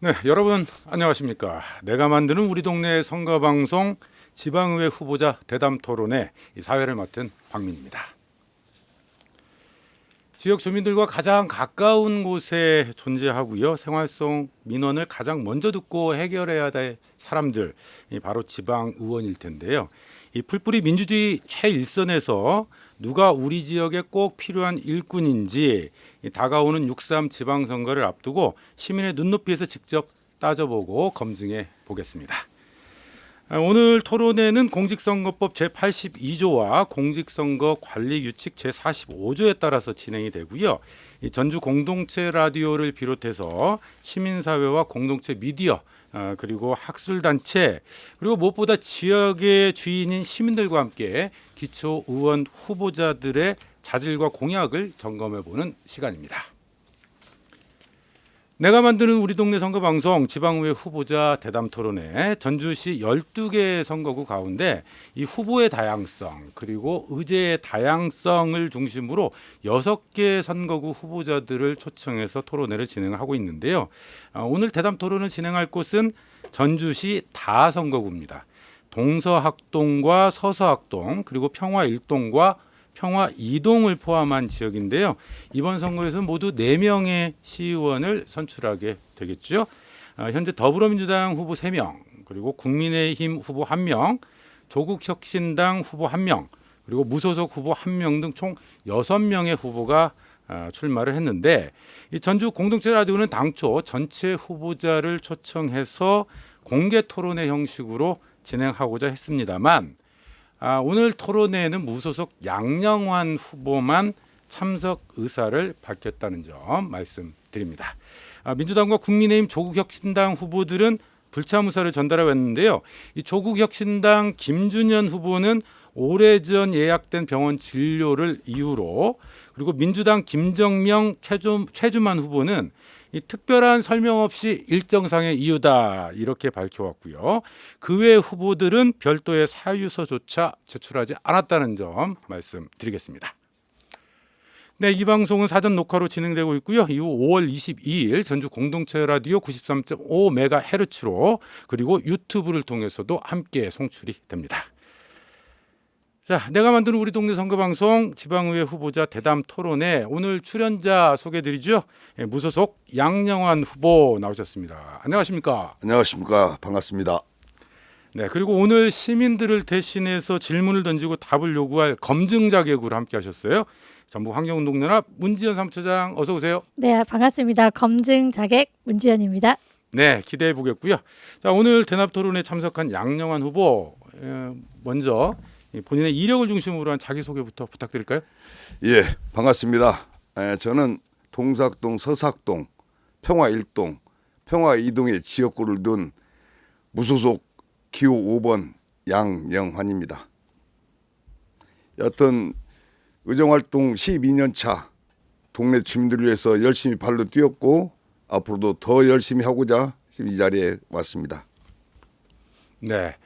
네, 여러분 안녕하십니까? 내가 만드는 우리 동네 선거방송 지방의회 후보자 대담 토론회 이 사회를 맡은 박민입니다. 지역 주민들과 가장 가까운 곳에 존재하고요. 생활성 민원을 가장 먼저 듣고 해결해야 될 사람들, 이 바로 지방 의원일 텐데요. 이 풀뿌리 민주주의 최일선에서 누가 우리 지역에 꼭 필요한 일꾼인지 이 다가오는 6.3 지방선거를 앞두고 시민의 눈높이에서 직접 따져보고 검증해 보겠습니다. 오늘 토론회는 공직선거법 제82조와 공직선거관리규칙 제45조에 따라서 진행이 되고요. 이 전주 공동체 라디오를 비롯해서 시민사회와 공동체 미디어 그리고 학술단체 그리고 무엇보다 지역의 주인인 시민들과 함께 기초의원 후보자들의 자질과 공약을 점검해보는 시간입니다. 내가 만드는 우리 동네 선거방송 지방의회 후보자 대담토론회 전주시 12개 선거구 가운데 이 후보의 다양성 그리고 의제의 다양성을 중심으로 6개 선거구 후보자들을 초청해서 토론회를 진행하고 있는데요. 오늘 대담토론을 진행할 곳은 전주시 다선거구입니다. 동서학동과 서서학동 그리고 평화 1동과 평화 2동을 포함한 지역인데요. 이번 선거에서 모두 4명의 시의원을 선출하게 되겠죠. 현재 더불어민주당 후보 3명, 그리고 국민의힘 후보 1명, 조국혁신당 후보 1명, 그리고 무소속 후보 1명 등 총 6명의 후보가 출마를 했는데 이 전주 공동체 라디오는 당초 전체 후보자를 초청해서 공개 토론회 형식으로 진행하고자 했습니다만 오늘 토론회에는 무소속 양영환 후보만 참석 의사를 밝혔다는 점 말씀드립니다. 민주당과 국민의힘 조국혁신당 후보들은 불참 의사를 전달해왔는데요. 이 조국혁신당 김준현 후보는 오래전 예약된 병원 진료를 이유로 그리고 민주당 김정명 최주만 후보는 이 특별한 설명 없이 일정상의 이유다 이렇게 밝혀왔고요. 그 외 후보들은 별도의 사유서조차 제출하지 않았다는 점 말씀드리겠습니다. 네, 이 방송은 사전 녹화로 진행되고 있고요. 이후 5월 22일 전주 공동체 라디오 93.5MHz로 그리고 유튜브를 통해서도 함께 송출이 됩니다. 자, 내가 만드는 우리 동네 선거방송 지방의회 후보자 대담 토론회 오늘 출연자 소개드리죠. 무소속 양영환 후보 나오셨습니다. 안녕하십니까? 안녕하십니까. 반갑습니다. 네, 그리고 오늘 시민들을 대신해서 질문을 던지고 답을 요구할 검증 자격으로 함께하셨어요. 전북 환경운동연합 문지연 사무처장 어서 오세요. 네, 반갑습니다. 검증 자객 문지연입니다. 네, 기대해 보겠고요. 자, 오늘 대납 토론에 참석한 양영환 후보 먼저 본인의 이력을 중심으로 한 자기소개부터 부탁드릴까요? 예, 반갑습니다. 저는 동사학동, 서사학동, 평화 1동, 평화 2동의 지역구를 둔 무소속 기호 5번 양영환입니다. 여튼 의정활동 12년 차 동네 주민들을 위해서 열심히 발로 뛰었고 앞으로도 더 열심히 하고자 지금 이 자리에 왔습니다. 네.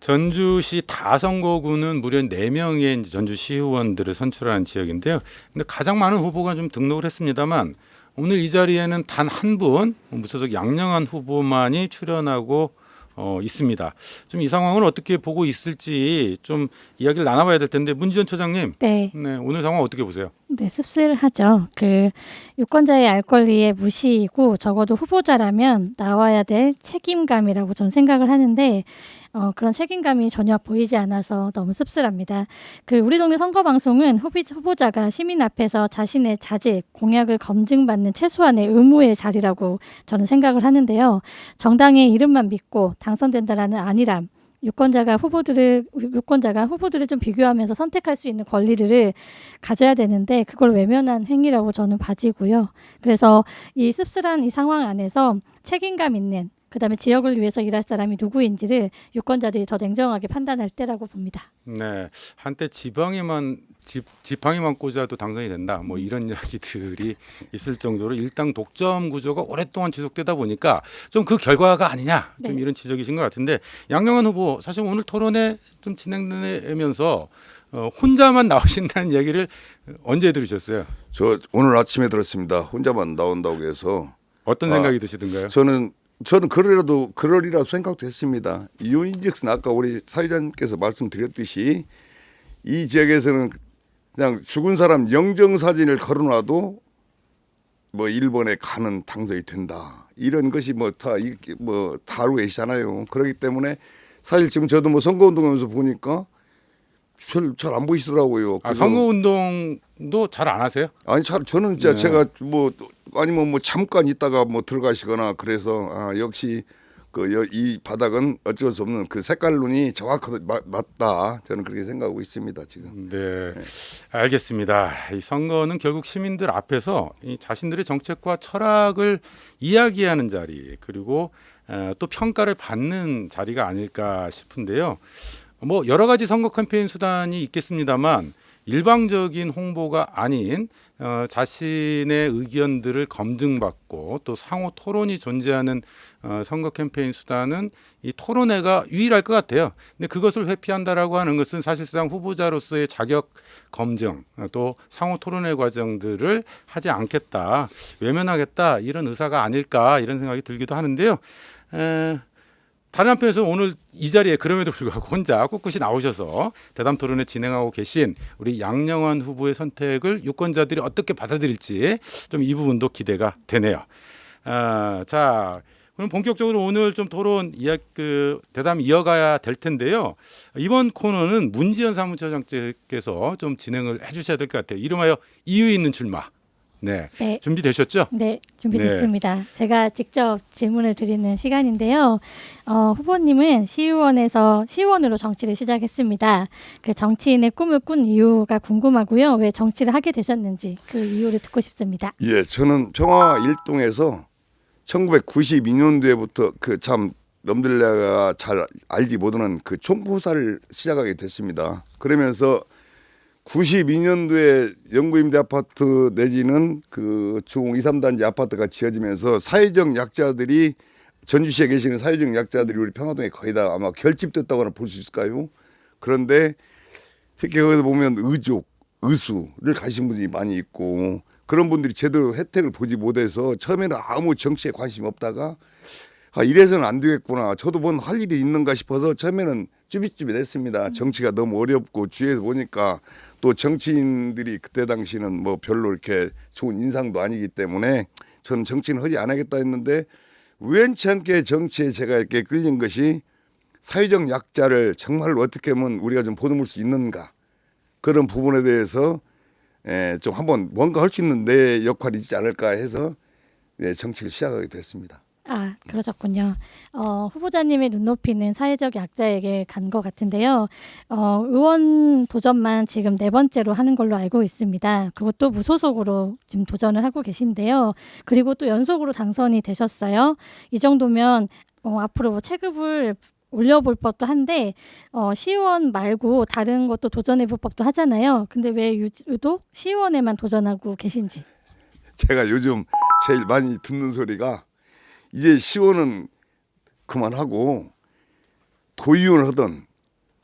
전주시 다선거구는 무려 4명의 전주시의원들을 선출한 지역인데요. 근데 가장 많은 후보가 좀 등록을 했습니다만 오늘 이 자리에는 단 한 분 무소속 양영환 후보만이 출연하고 있습니다. 좀 이 상황을 어떻게 보고 있을지 좀 이야기를 나눠봐야 될 텐데 문지연 처장님, 네, 오늘 상황 어떻게 보세요? 네, 씁쓸하죠. 유권자의 알 권리의 무시이고 적어도 후보자라면 나와야 될 책임감이라고 저는 생각을 하는데 그런 책임감이 전혀 보이지 않아서 너무 씁쓸합니다. 우리 동네 선거방송은 후보자가 시민 앞에서 자신의 자질, 공약을 검증받는 최소한의 의무의 자리라고 저는 생각을 하는데요. 정당의 이름만 믿고 당선된다라는 안일함, 유권자가 후보들을 좀 비교하면서 선택할 수 있는 권리들을 가져야 되는데 그걸 외면한 행위라고 저는 봐지고요. 그래서 이 씁쓸한 이 상황 안에서 책임감 있는 그다음에 지역을 위해서 일할 사람이 누구인지를 유권자들이 더 냉정하게 판단할 때라고 봅니다. 네, 한때 지방에만 꽂아도 당선이 된다. 뭐 이런 이야기들이 있을 정도로 일당 독점 구조가 오랫동안 지속되다 보니까 좀 그 결과가 아니냐, 좀 네. 이런 지적이신 것 같은데 양영환 후보 사실 오늘 토론회 좀 진행되면서 혼자만 나오신다는 이야기를 언제 들으셨어요? 저 오늘 아침에 들었습니다. 혼자만 나온다고 해서 어떤 생각이 드시던가요? 저는 저는 그러리라도 생각도 했습니다. 이유인즉슨 아까 우리 사회자님께서 말씀드렸듯이 이 지역에서는 그냥 죽은 사람 영정 사진을 걸어놔도 뭐 일본에 가는 당선이 된다. 이런 것이 다 알고 계시잖아요. 그렇기 때문에 사실 지금 저도 뭐 선거운동하면서 보니까 잘 안 보이시더라고요. 아, 선거운동도 잘 안 하세요? 아니 저는 진짜 네. 제가 뭐 아니면 뭐 잠깐 있다가 뭐 들어가시거나 그래서 역시 이 바닥은 어쩔 수 없는 그 색깔론이 정확하게 맞다. 저는 그렇게 생각하고 있습니다 지금. 네, 알겠습니다. 이 선거는 결국 시민들 앞에서 이 자신들의 정책과 철학을 이야기하는 자리, 그리고 또 평가를 받는 자리가 아닐까 싶은데요. 뭐 여러 가지 선거 캠페인 수단이 있겠습니다만 일방적인 홍보가 아닌 자신의 의견들을 검증받고 또 상호 토론이 존재하는 선거 캠페인 수단은 이 토론회가 유일할 것 같아요. 근데 그것을 회피한다라고 하는 것은 사실상 후보자로서의 자격 검증 또 상호 토론회 과정들을 하지 않겠다, 외면하겠다 이런 의사가 아닐까 이런 생각이 들기도 하는데요. 다른 한편에서 오늘 이 자리에 그럼에도 불구하고 혼자 꿋꿋이 나오셔서 대담 토론을 진행하고 계신 우리 양영환 후보의 선택을 유권자들이 어떻게 받아들일지 좀 이 부분도 기대가 되네요. 자, 그럼 본격적으로 오늘 좀 토론 대담 이어가야 될 텐데요. 이번 코너는 문지연 사무처장께서 좀 진행을 해주셔야 될 것 같아요. 이름하여 이유 있는 출마. 네, 네. 준비되셨죠? 네, 준비됐습니다. 제가 직접 질문을 드리는 시간인데요. 후보님은 시의원으로 정치를 시작했습니다. 그 정치인의 꿈을 꾼 이유가 궁금하고요. 왜 정치를 하게 되셨는지 그 이유를 듣고 싶습니다. 예, 저는 평화 일동에서 1992년도에부터 그 참 남들가 잘 알지 못하는 그 총포사를 시작하게 됐습니다. 그러면서 92년도에 영구임대 아파트 내지는 그 중 2, 3단지 아파트가 지어지면서 사회적 약자들이 전주시에 계시는 사회적 약자들이 우리 평화동에 거의 다 아마 결집됐다고 볼 수 있을까요? 그런데 특히 거기서 보면 의족, 의수를 가신 분들이 많이 있고 그런 분들이 제대로 혜택을 보지 못해서 처음에는 아무 정치에 관심 없다가 이래서는 안 되겠구나. 저도 뭔 할 일이 있는가 싶어서 처음에는 쭈삣쭈삣했습니다. 정치가 너무 어렵고 주위에서 보니까 또 정치인들이 그때 당시는 뭐 별로 이렇게 좋은 인상도 아니기 때문에 저는 정치는 하지 않겠다 했는데 우연치 않게 정치에 제가 이렇게 끌린 것이 사회적 약자를 정말 어떻게 하면 우리가 좀 보듬을 수 있는가 그런 부분에 대해서 좀 한번 뭔가 할 수 있는 내 역할이 있지 않을까 해서 정치를 시작하게 됐습니다. 아, 그러셨군요. 후보자님의 눈높이는 사회적 약자에게 간 것 같은데요. 의원 도전만 지금 4번째로 하는 걸로 알고 있습니다. 그것도 무소속으로 지금 도전을 하고 계신데요. 그리고 또 연속으로 당선이 되셨어요. 이 정도면 앞으로 뭐 체급을 올려볼 법도 한데 시의원 말고 다른 것도 도전해볼 법도 하잖아요. 근데 왜 유독 시의원에만 도전하고 계신지. 제가 요즘 제일 많이 듣는 소리가 이제 시의원은 그만하고 도의원을 하던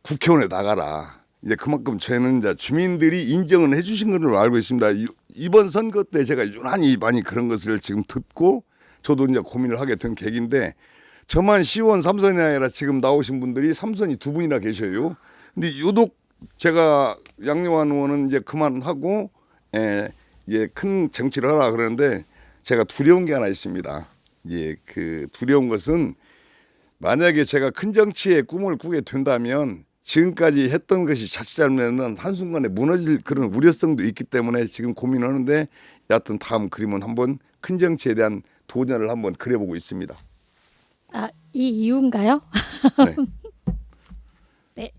국회의원에 나가라. 이제 그만큼 저희는 이제 주민들이 인정을 해주신 걸로 알고 있습니다. 이번 선거 때 제가 유난히 많이 그런 것을 지금 듣고 저도 이제 고민을 하게 된 계기인데 저만 시의원 3선이 아니라 지금 나오신 분들이 3선이 2분이나 계셔요. 근데 유독 제가 양영환 의원은 이제 그만하고 이제 큰 정치를 하라 그러는데 제가 두려운 게 하나 있습니다. 그 두려운 것은 만약에 제가 큰 정치의 꿈을 꾸게 된다면 지금까지 했던 것이 자칫 잘못하면 한순간에 무너질 그런 우려성도 있기 때문에 지금 고민하는데 여하튼 다음 그림은 한번 큰 정치에 대한 도전을 한번 그려보고 있습니다. 아, 이 이유인가요? 네. 네.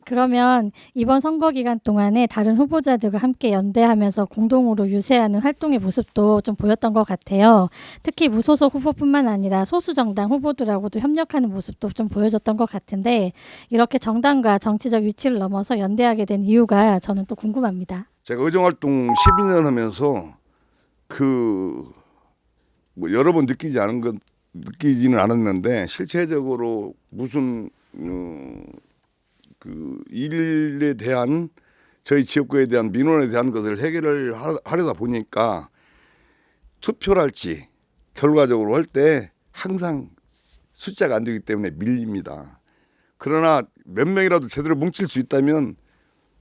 그러면 이번 선거 기간 동안에 다른 후보자들과 함께 연대하면서 공동으로 유세하는 활동의 모습도 좀 보였던 것 같아요. 특히 무소속 후보뿐만 아니라 소수 정당 후보들하고도 협력하는 모습도 좀 보여졌던 것 같은데 이렇게 정당과 정치적 위치를 넘어서 연대하게 된 이유가 저는 또 궁금합니다. 제가 의정활동 12년 하면서 뭐 여러 번 느끼지는 않았는데 실체적으로 무슨 그 일에 대한 저희 지역구에 대한 민원에 대한 것을 해결을 하려다 보니까 투표랄지 결과적으로 할 때 항상 숫자가 안 되기 때문에 밀립니다. 그러나 몇 명이라도 제대로 뭉칠 수 있다면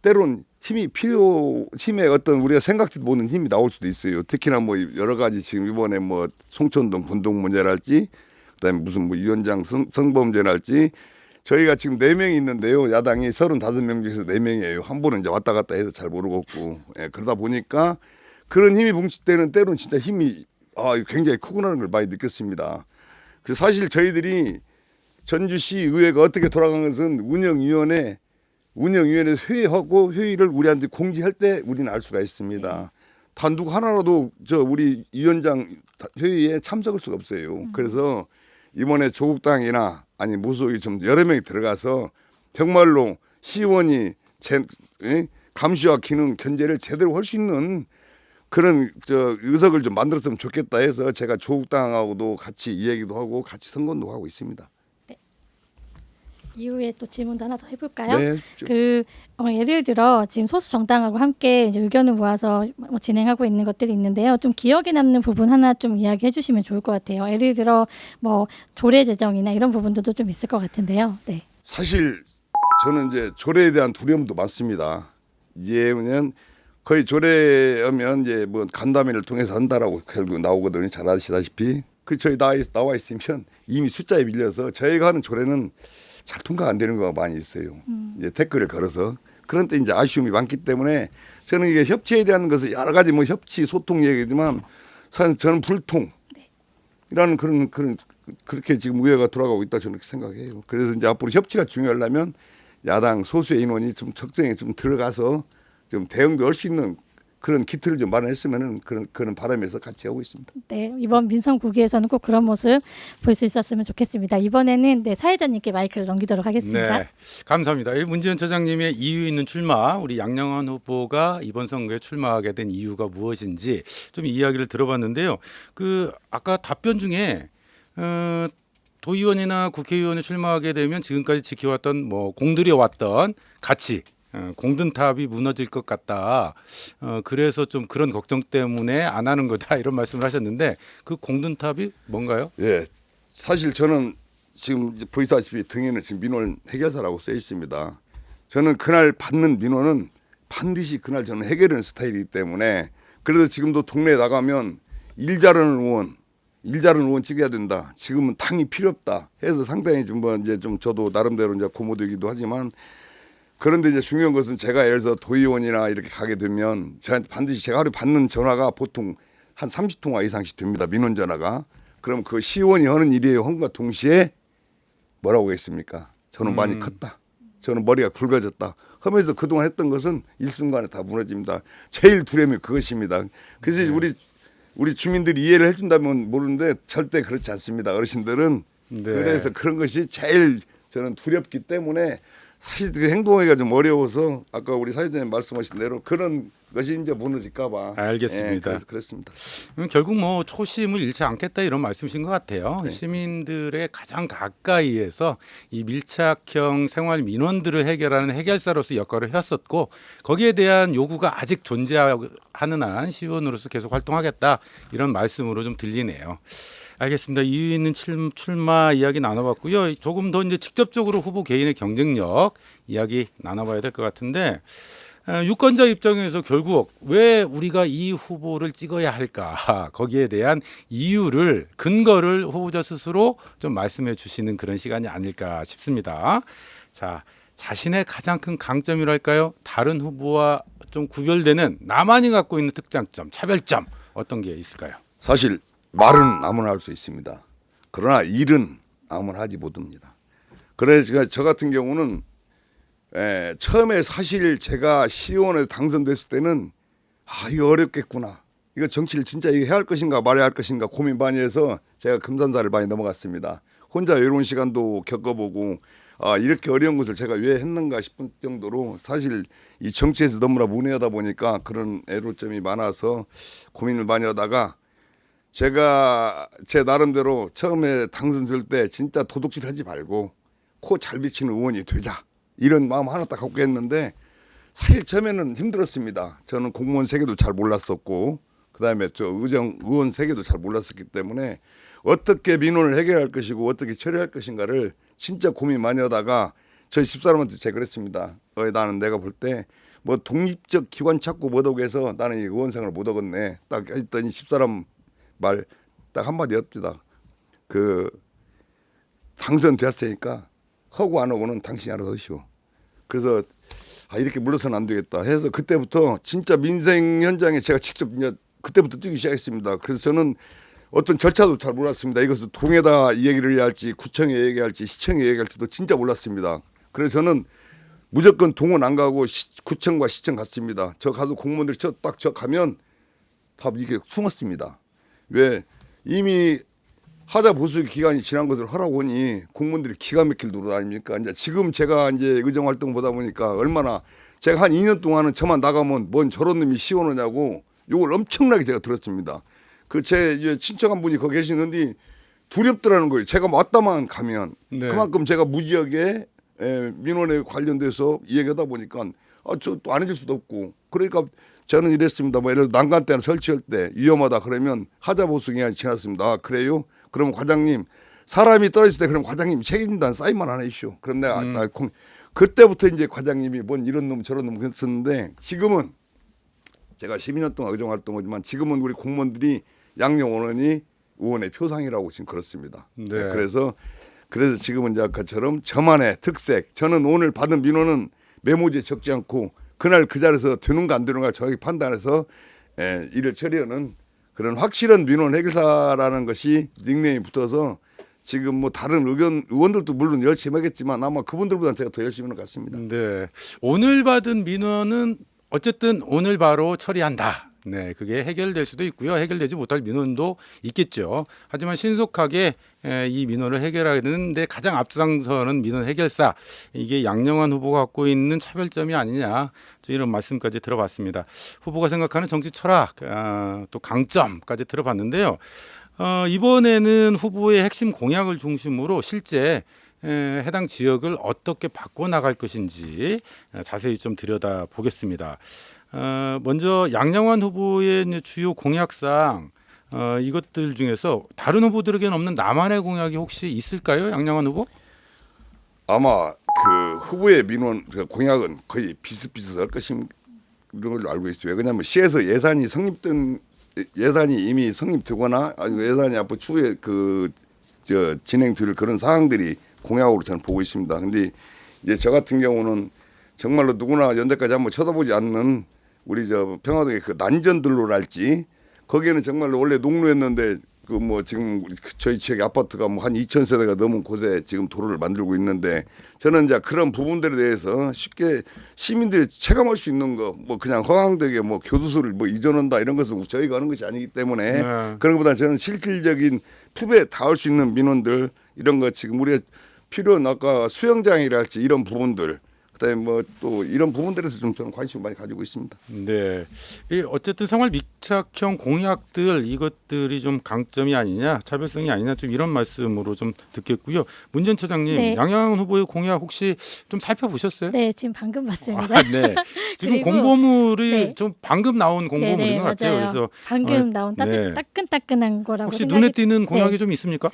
때론 힘의 어떤 우리가 생각지도 못하는 힘이 나올 수도 있어요. 특히나 뭐 여러 가지 지금 이번에 뭐 송천동 분동 문제랄지 그다음에 무슨 뭐 위원장 선거 문제랄지 저희가 지금 4명이 있는데요. 야당이 35명 중에서 4명이에요. 한 분은 이제 왔다 갔다 해서 잘 모르겠고 그러다 보니까 그런 힘이 뭉칠 때는 때론 진짜 힘이 굉장히 크구나라는 걸 많이 느꼈습니다. 그래서 사실 저희들이 전주시 의회가 어떻게 돌아가는 것은 운영위원회 회의하고 회의를 우리한테 공지할 때 우리는 알 수가 있습니다. 단독 하나라도 우리 위원장 회의에 참석할 수가 없어요. 그래서 이번에 조국당이나 아니 무소위 좀 여러 명이 들어가서 정말로 시의원이 감시와 기능 견제를 제대로 할 수 있는 그런 의석을 좀 만들었으면 좋겠다 해서 제가 조국당하고도 같이 이야기도 하고 같이 선거도 하고 있습니다. 이후에 또 질문도 하나 더 해볼까요? 네. 예를 들어 지금 소수 정당하고 함께 이제 의견을 모아서 진행하고 있는 것들이 있는데요. 좀 기억에 남는 부분 하나 좀 이야기해 주시면 좋을 것 같아요. 예를 들어 뭐 조례 제정이나 이런 부분들도 좀 있을 것 같은데요. 네. 사실 저는 이제 조례에 대한 두려움도 많습니다. 왜냐면 거의 조례하면 이제 뭐 간담회를 통해서 한다라고 결국 나오거든요. 잘 아시다시피 저희 나와 있으면 이미 숫자에 밀려서 저희가 하는 조례는 잘 통과가 안 되는 경우가 많이 있어요. 이제 댓글을 걸어서 그런 때 이제 아쉬움이 많기 때문에 저는 이게 협치에 대한 것은 여러 가지 뭐 협치 소통 얘기지만 사실 저는 불통이라는 그런 그렇게 지금 의회가 돌아가고 있다 저는 그렇게 생각해요. 그래서 이제 앞으로 협치가 중요하려면 야당 소수의 인원이 좀 적정히 좀 들어가서 좀 대응도 할 수 있는 그런 기틀을 좀 마련했으면은 그런 바람에서 같이 하고 있습니다. 네, 이번 민선 9기에서는 꼭 그런 모습 볼 수 있었으면 좋겠습니다. 이번에는 사회자님께 마이크를 넘기도록 하겠습니다. 네, 감사합니다. 문재인 처장님의 이유 있는 출마, 우리 양영환 후보가 이번 선거에 출마하게 된 이유가 무엇인지 좀 이야기를 들어봤는데요. 아까 답변 중에 도의원이나 국회의원에 출마하게 되면 지금까지 지켜왔던 공들여 왔던 가치. 공든탑이 무너질 것 같다. 그래서 좀 그런 걱정 때문에 안 하는 거다 이런 말씀을 하셨는데 그 공든탑이 뭔가요? 예, 사실 저는 지금 보시다시피 등에는 지금 민원 해결사라고 써 있습니다. 저는 그날 받는 민원은 반드시 그날 저는 해결하는 스타일이기 때문에 그래도 지금도 동네에 나가면 일 잘하는 의원 찍어야 된다. 지금은 당이 필요 없다. 해서 상당히 좀 저도 나름대로 이제 고무되기도 하지만. 그런데 이제 중요한 것은 제가 예를 들어서 도의원이나 이렇게 가게 되면 반드시 제가 하루에 받는 전화가 보통 한 30통화 이상씩 됩니다. 민원 전화가. 그럼 그 시의원이 하는 일이에요. 한과 동시에 뭐라고 했습니까? 저는 많이 컸다. 저는 머리가 굵어졌다. 하면서 그동안 했던 것은 일순간에 다 무너집니다. 제일 두려움이 그것입니다. 그래서 우리 주민들이 이해를 해준다면 모르는데 절대 그렇지 않습니다. 어르신들은. 네. 그래서 그런 것이 제일 저는 두렵기 때문에 사실 그 행동하기가 좀 어려워서 아까 우리 사회자님 말씀하신 대로 그런 것이 이제 무너질까봐. 알겠습니다. 그렇습니다. 결국 초심을 잃지 않겠다 이런 말씀이신 것 같아요. 네. 시민들의 가장 가까이에서 이 밀착형 생활 민원들을 해결하는 해결사로서 역할을 했었고 거기에 대한 요구가 아직 존재하는 한 시의원으로서 계속 활동하겠다 이런 말씀으로 좀 들리네요. 알겠습니다. 이유 있는 출마 이야기 나눠봤고요. 조금 더 이제 직접적으로 후보 개인의 경쟁력 이야기 나눠봐야 될 것 같은데 유권자 입장에서 결국 왜 우리가 이 후보를 찍어야 할까 거기에 대한 이유를 근거를 후보자 스스로 좀 말씀해 주시는 그런 시간이 아닐까 싶습니다. 자, 자신의 가장 큰 강점이랄까요? 다른 후보와 좀 구별되는 나만이 갖고 있는 특장점, 차별점 어떤 게 있을까요? 사실 말은 아무나 할 수 있습니다. 그러나 일은 아무나 하지 못합니다. 그래서 저 같은 경우는 처음에 사실 제가 시의원에 당선됐을 때는 이거 어렵겠구나. 이거 정치를 진짜 이거 해야 할 것인가 말아야 할 것인가 고민 많이 해서 제가 금산사를 많이 넘어갔습니다. 혼자 외로운 시간도 겪어보고 이렇게 어려운 것을 제가 왜 했는가 싶은 정도로 사실 이 정치에서 너무나 문외하다 보니까 그런 애로점이 많아서 고민을 많이 하다가 제가 제 나름대로 처음에 당선될 때 진짜 도둑질 하지 말고 코 잘 비치는 의원이 되자 이런 마음 하나 딱 갖고 했는데 사실 처음에는 힘들었습니다. 저는 공무원 세계도 잘 몰랐었고 그다음에 의원 세계도 잘 몰랐었기 때문에 어떻게 민원을 해결할 것이고 어떻게 처리할 것인가를 진짜 고민 많이 하다가 저희 집사람한테 제가 그랬습니다. 나는 내가 볼 때 뭐 독립적 기관 찾고 못하고 해서 나는 이 의원 생활을 못 하겠네. 딱 했더니 집사람 말 딱 한마디 였습니다. 그 당선되었으니까 하고 안 하고는 당신이 알아서 하시오. 그래서 이렇게 물러서는 안 되겠다 해서 그때부터 진짜 민생 현장에 제가 직접 이제 그때부터 뛰기 시작했습니다. 그래서 저는 어떤 절차도 잘 몰랐습니다. 이것을 동에다 얘기를 해야 할지 구청에 얘기할지 시청에 얘기할지도 진짜 몰랐습니다. 그래서 저는 무조건 동은 안 가고 구청과 시청 갔습니다. 저 가서 공무원들이 저 가면 다 이게 숨었습니다. 왜 이미 하자 보수 기간이 지난 것을 하라고 하니 공무원들이 기가 막힐 노릇 아닙니까? 이제 지금 제가 이제 의정 활동 보다 보니까 얼마나 제가 한 2년 동안은 저만 나가면 뭔 저런 놈이 시원하냐고 욕을 엄청나게 제가 들었습니다. 그 제 친척 한 분이 거기 계시는데 두렵더라는 거예요. 제가 왔다만 가면 네. 그만큼 제가 무지하게 민원에 관련돼서 얘기하다 보니까 저 또 안 해줄 수도 없고 그러니까 저는 이랬습니다. 뭐 예를 들어 난간 때나 설치할 때 위험하다 그러면 하자 보수 기간이 지났습니다. 그래요? 그러면 과장님 사람이 떨어질 때 그럼 과장님 책임진다는 사인만 안 해주시오. 그럼 내가 그때부터 이제 과장님이 뭔 이런 놈 저런 놈 했었는데 지금은 제가 12년 동안 의정 활동하지만 지금은 우리 공무원들이 양용원원이 의원의 표상이라고 지금 그렇습니다. 네. 그래서 지금은 이제 아까처럼 저만의 특색. 저는 오늘 받은 민원은 메모지에 적지 않고 그날 그 자리에서 되는가 안 되는가 정확히 판단해서 일을 처리하는 그런 확실한 민원 해결사라는 것이 닉네임이 붙어서 지금 뭐 다른 의원들도 물론 열심히 하겠지만 아마 그분들보다 제가 더 열심히 하는 것 같습니다. 네. 오늘 받은 민원은 어쨌든 오늘 바로 처리한다. 네, 그게 해결될 수도 있고요. 해결되지 못할 민원도 있겠죠. 하지만 신속하게 이 민원을 해결하는데 가장 앞장서는 민원 해결사. 이게 양영환 후보가 갖고 있는 차별점이 아니냐. 이런 말씀까지 들어봤습니다. 후보가 생각하는 정치 철학, 또 강점까지 들어봤는데요. 이번에는 후보의 핵심 공약을 중심으로 실제 해당 지역을 어떻게 바꿔나갈 것인지 자세히 좀 들여다보겠습니다. 먼저 양영환 후보의 주요 공약상 이것들 중에서 다른 후보들에게는 없는 나만의 공약이 혹시 있을까요? 양영환 후보? 아마 그 후보의 민원 그 공약은 거의 비슷비슷할 것인 걸로 알고 있어요. 왜냐하면 시에서 예산이 이미 성립되거나 아니면 예산이 앞으로 추후에 진행될 그런 사항들이 공약으로 저는 보고 있습니다. 근데 이제 저 같은 경우는 정말로 누구나 연대까지 한번 쳐다보지 않는 우리 저 평화동의 그 난전들로랄지 거기에는 정말로 원래 농로였는데 그 뭐 지금 저희 지역의 아파트가 뭐 한 2,000세대가 넘은 곳에 지금 도로를 만들고 있는데 저는 이제 그런 부분들에 대해서 쉽게 시민들이 체감할 수 있는 거 뭐 그냥 허황되게 뭐 교도소를 뭐 이전한다 이런 것은 저희가 하는 것이 아니기 때문에 그런 것보다 저는 실질적인 품에 닿을 수 있는 민원들 이런 거 지금 우리가 필요한 아까 수영장이랄지 이런 부분들 그다음에 뭐 또 이런 부분들에서 좀 저는 관심을 많이 가지고 있습니다. 네, 어쨌든 생활 밀착형 공약들 이것들이 좀 강점이 아니냐, 차별성이 아니냐 좀 이런 말씀으로 좀 듣겠고요. 문 전 처장님, 네. 양영환 후보의 공약 혹시 좀 살펴보셨어요? 네, 지금 방금 봤습니다. 네, 지금 그리고- 공보물이 네. 좀 방금 나온 공보물인 네네, 것 같아요. 맞아요. 그래서 방금 나온 네. 따끈따끈한 거라고 혹시 생각이 눈에 띄는 공약이 네. 좀 있습니까?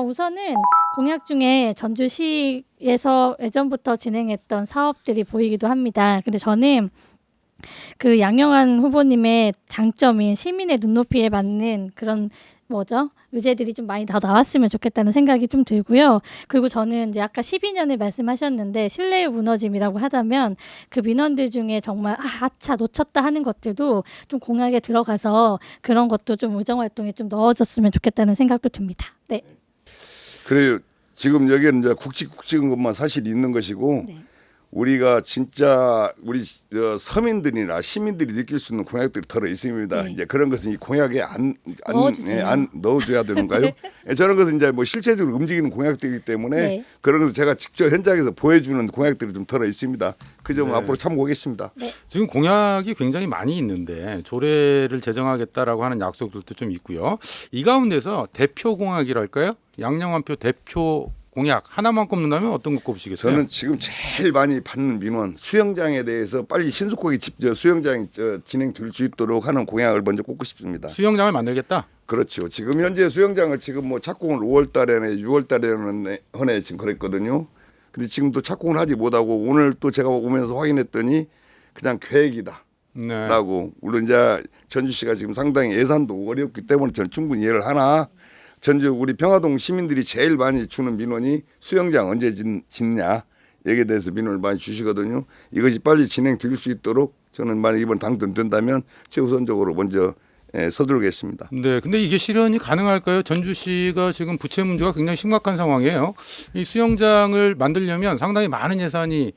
우선은 공약 중에 전주시에서 예전부터 진행했던 사업들이 보이기도 합니다. 근데 저는 그 양영환 후보님의 장점인 시민의 눈높이에 맞는 그런 의제들이 좀 많이 더 나왔으면 좋겠다는 생각이 좀 들고요. 그리고 저는 이제 아까 12년을 말씀하셨는데 신뢰의 무너짐이라고 하다면 그 민원들 중에 정말 아차 놓쳤다 하는 것들도 좀 공약에 들어가서 그런 것도 좀 의정 활동에 좀 넣어졌으면 좋겠다는 생각도 듭니다. 네. 그래요. 지금 여기는 이제 굵직굵직한 것만 사실 있는 것이고 네. 우리가 진짜 우리 서민들이나 시민들이 느낄 수 있는 공약들이 덜어 있습니다. 네. 이제 그런 것은 이 공약에 안 넣어주세요. 넣어줘야 되는가요? 저런 것은 이제 뭐 실제적으로 움직이는 공약들이기 때문에 네. 그런 것을 제가 직접 현장에서 보여주는 공약들이 좀 덜어 있습니다. 그 점은 네. 앞으로 참고하겠습니다. 지금 공약이 굉장히 많이 있는데 조례를 제정하겠다라고 하는 약속들도 좀 있고요. 이 가운데서 대표 공약이랄까요? 양영환표 대표 공약 하나만 꼽는다면 어떤 거 꼽으시겠어요? 저는 지금 제일 많이 받는 민원 수영장에 대해서 빨리 신속하게 수영장이 진행될 수 있도록 하는 공약을 먼저 꼽고 싶습니다. 수영장을 만들겠다. 그렇죠. 지금 현재 수영장을 지금 뭐 착공을 5월달에 6월달에 헌에 지금 그랬거든요. 근데 지금도 착공을 하지 못하고 오늘 또 제가 오면서 확인했더니 그냥 계획이다. 네. 라고 물론 이제 전주시가 지금 상당히 예산도 어렵기 때문에 저는 충분히 이해를 하나 전주 우리 평화동 시민들이 제일 많이 주는 민원이 수영장 언제 짓냐 여기에 대해서 민원을 많이 주시거든요. 이것이 빨리 진행될 수 있도록 저는 만약 이번 당선된다면 최우선적으로 먼저 서두르겠습니다. 네, 근데 이게 실현이 가능할까요? 전주시가 지금 부채 문제가 굉장히 심각한 상황이에요. 이 수영장을 만들려면 상당히 많은 예산이